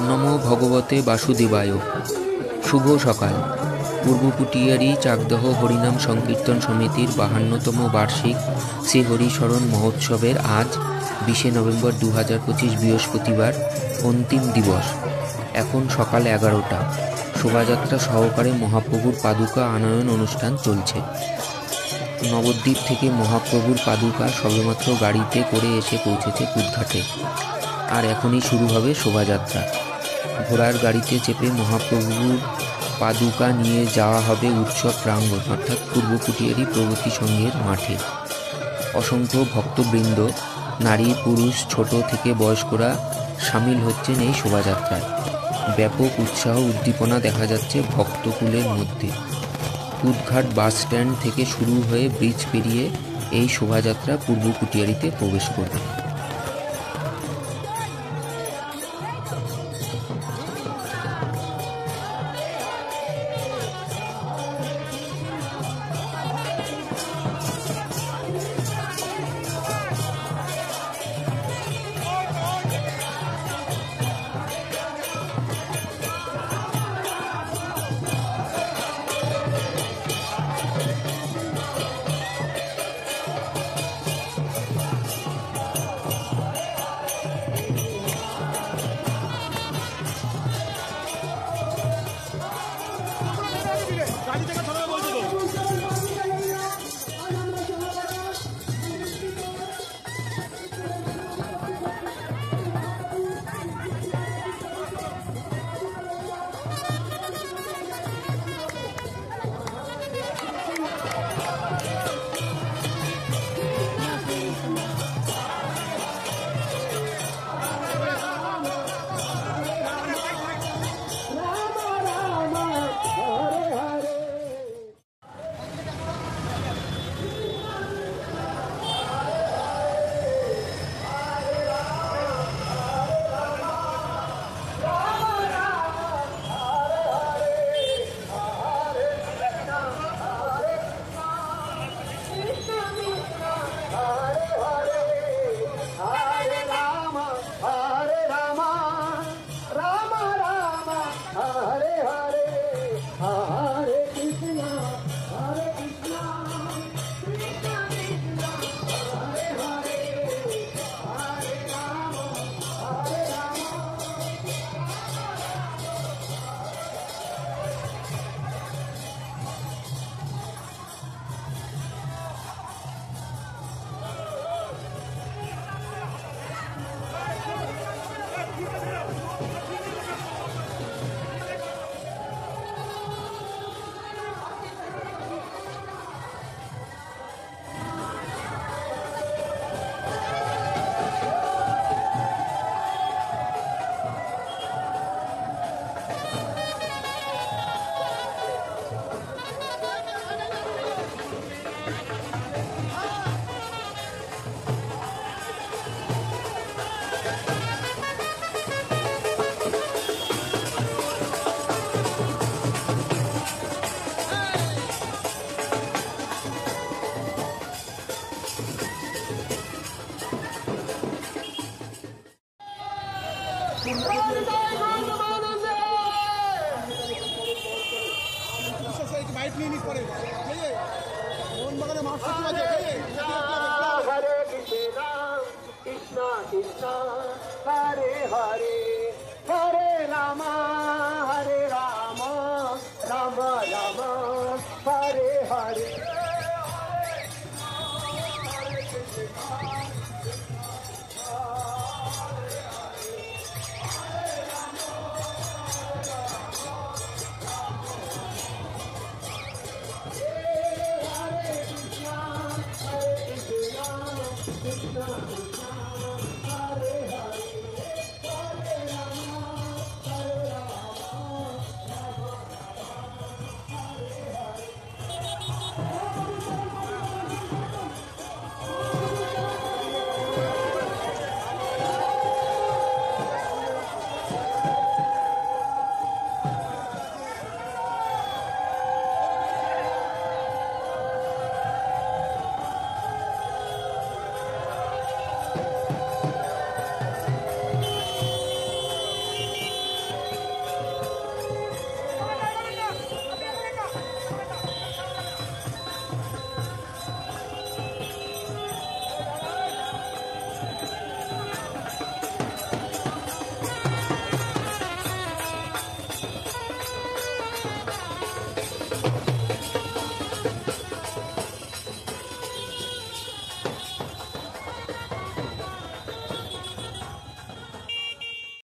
নমো ভগবতে বাসুদেবায়। শুভ সকাল। পূর্ব পুটিয়ারি চাকদহ হরিনাম সংকীর্তন সমিতির 52তম বার্ষিক শ্রী হরিশরণ মহোৎসবের আজ 20 নভেম্বর 2025 বৃহস্পতিবার অন্তিম দিবস। এখন সকাল 11টা। শোভাযাত্রা সহকারে মহাপ্রভুর পাদুকা আনয়ন অনুষ্ঠান চলছে। নবদ্বীপ থেকে মহাপ্রভুর পাদুকা সবেমাত্র গাড়িতে করে এসে পৌঁছেছে কুদঘাটে, আর এখনই শুরু হবে শোভাযাত্রা। ঘোড়ার গাড়িতে চেপে মহাপ্রভুর পাদুকা নিয়ে যাওয়া হবে উৎসব প্রাঙ্গণ অর্থাৎ পূর্ব পুটিয়ারি প্রগতি সংঘের মাঠে। অসংখ্য ভক্তবৃন্দ, নারী পুরুষ ছোট থেকে বয়স্করা সামিল হচ্ছেন এই শোভাযাত্রায়। ব্যাপক উৎসাহ উদ্দীপনা দেখা যাচ্ছে ভক্তকুলের মধ্যে। কুদঘাট বাস স্ট্যান্ড থেকে শুরু হয়ে ব্রিজ পেরিয়ে এই শোভাযাত্রা পূর্ব পুটিয়ারিতে প্রবেশ করবে। हरे हरे हरे राम राम राम हरे हरे। Krishna